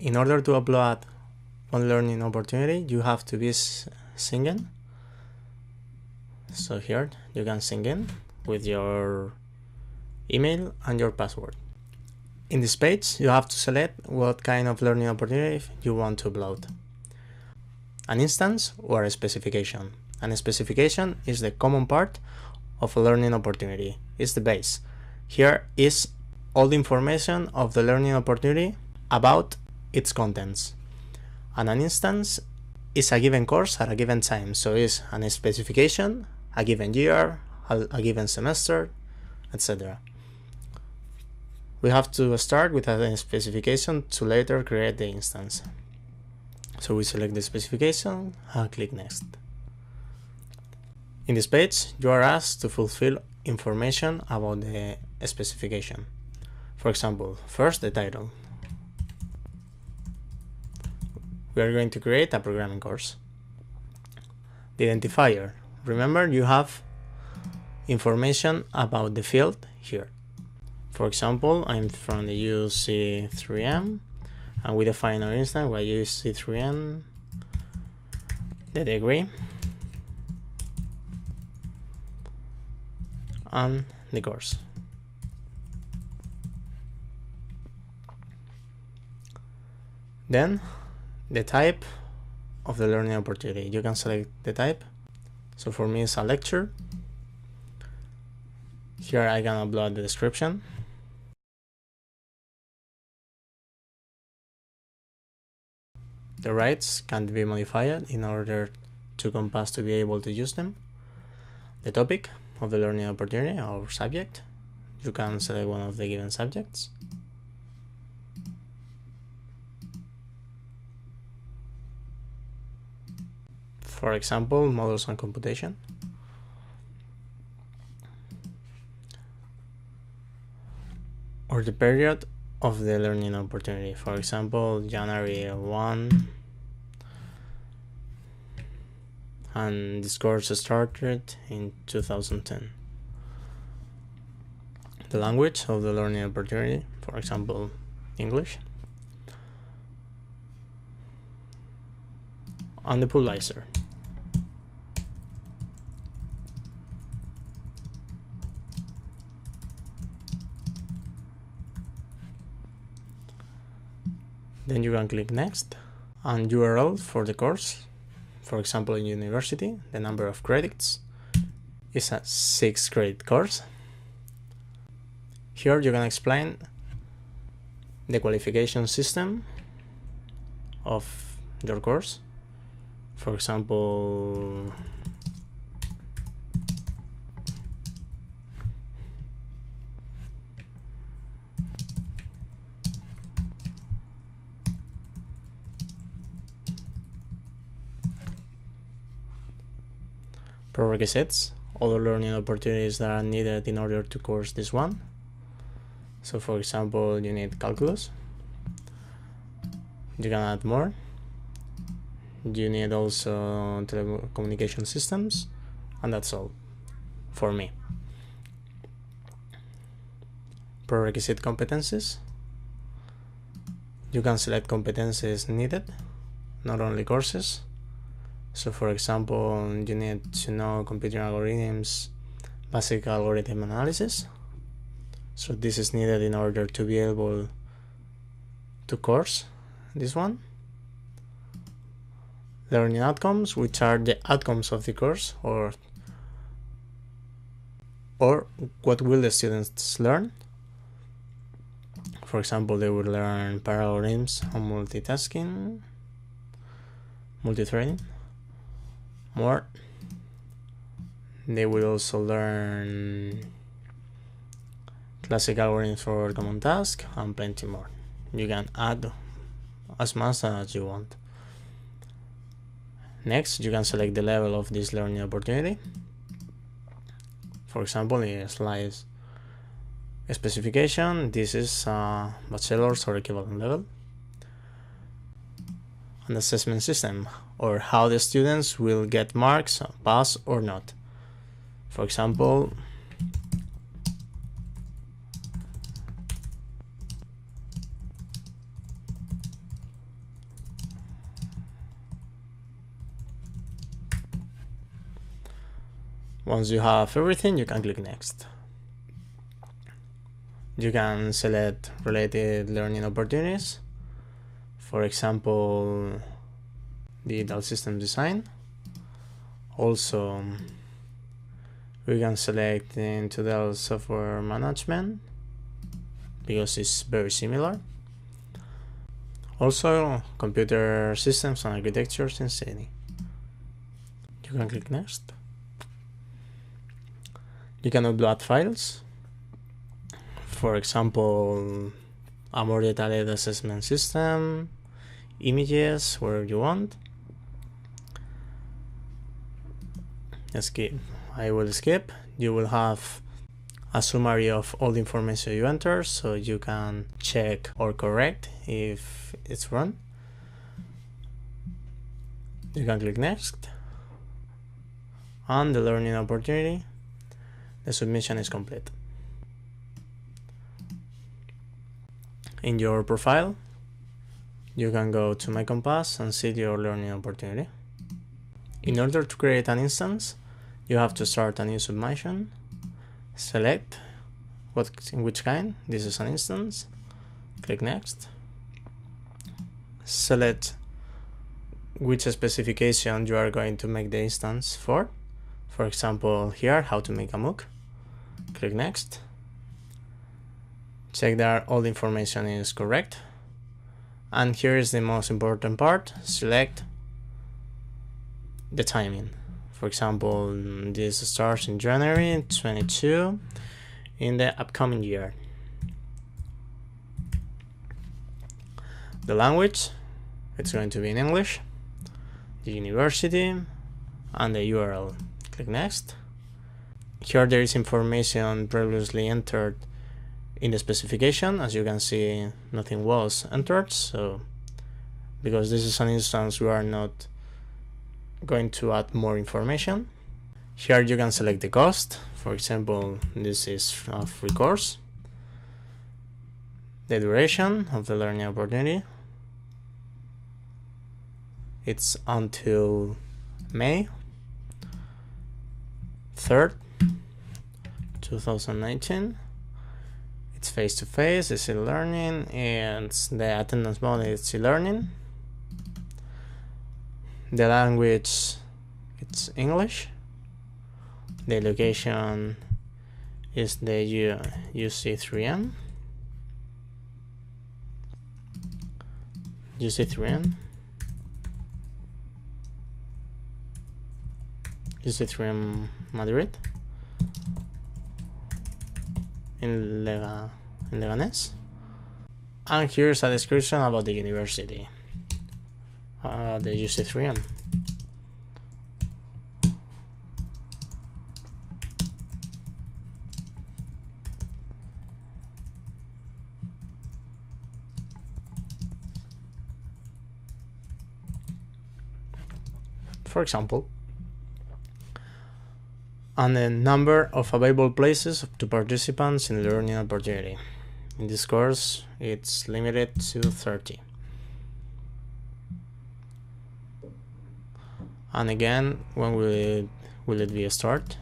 in order to upload one learning opportunity, you have to be singing. So here you can sign in with your email and your password. In this page, you have to select what kind of learning opportunity you want to upload. An instance or a specification. And a specification is the common part of a learning opportunity. It's the base. Here is all the information of the learning opportunity about its contents. And an instance is a given course at a given time. So it's a specification, a given year, a given semester, etc. We have to start with a specification to later create the instance. So we select the specification and click next. In this page, you are asked to fulfill information about the specification. For example, first the title. We are going to create a programming course. The identifier. Remember, you have information about the field here. For example, I'm from the UC3M, and we define our instance by UC3M, the degree, and the course. Then, the type of the learning opportunity. You can select the type. So for me, it's a lecture. Here I can upload the description. The rights can be modified in order to Compass to be able to use them. The topic of the learning opportunity or subject. You can select one of the given subjects. For example, models and computation. Or the period of the learning opportunity. For example, January 1, and this course started in 2010. The language of the learning opportunity, for example, English. And the publisher. Then you can click next, and URL for the course. For example, in university, the number of credits is a 6-credit course. Here you can explain the qualification system of your course. For example, prerequisites, other learning opportunities that are needed in order to course this one. So for example, you need calculus. You can add more. You need also telecommunication systems, and that's all for me. Prerequisite competencies. You can select competencies needed, not only courses. So for example, you need to know computer algorithms, basic algorithm analysis. So this is needed in order to be able to course this one. Learning outcomes, which are the outcomes of the course, or what will the students learn. For example, they will learn parallelisms on multitasking, multi-threading. More. They will also learn classic algorithms for common tasks and plenty more. You can add as much as you want. Next, you can select the level of this learning opportunity. For example, in slides specification, this is bachelor's or equivalent level. An assessment system, or how the students will get marks, pass or not. For example, Once you have everything, you can click next. You can select related learning opportunities, for example, digital system design. Also, we can select into the software management because it's very similar. Also, computer systems and architectures in City. You can click next. You can upload files, for example, a more detailed assessment system, images, wherever you want. Skip. I will skip. You will have a summary of all the information you enter, so you can check or correct if it's wrong. You can click next. And the learning opportunity, the submission is complete. In your profile, you can go to My Compass and see your learning opportunity. In order to create an instance, you have to start a new submission, select which kind, this is an instance, click next, select which specification you are going to make the instance for example here, how to make a MOOC, click next, check that all the information is correct, and here is the most important part, select the timing. For example, this starts in January 22 in the upcoming year. The language, it's going to be in English, the university, and the URL. Click next. Here there is information previously entered in the specification. As you can see, nothing was entered, so because this is an instance, we are not going to add more information. Here you can select the cost. For example, this is a free course. The duration of the learning opportunity, it's until May 3rd, 2019. It's face-to-face, it's e-learning, and the attendance mode is e-learning. The language, it's English. The location is the UC3M. UC3M Madrid in Leganés. And here's a description about the university, the UC3M. For example, and the number of available places to participants in the learning opportunity. In this course, it's limited to 30. And again, when will it be a start?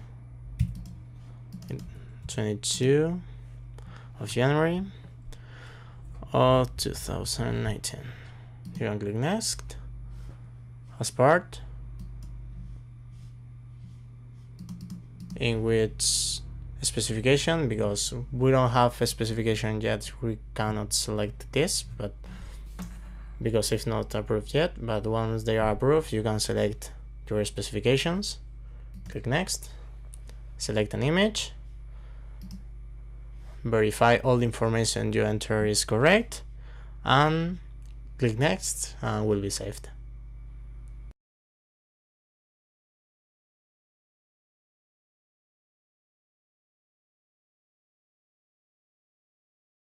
22 of January of 2019. You can click next. As part, in which specification, because we don't have a specification yet, we cannot select this, but because it's not approved yet. But once they are approved, you can select your specifications, click next, select an image, verify all the information you enter is correct, and click next, and will be saved.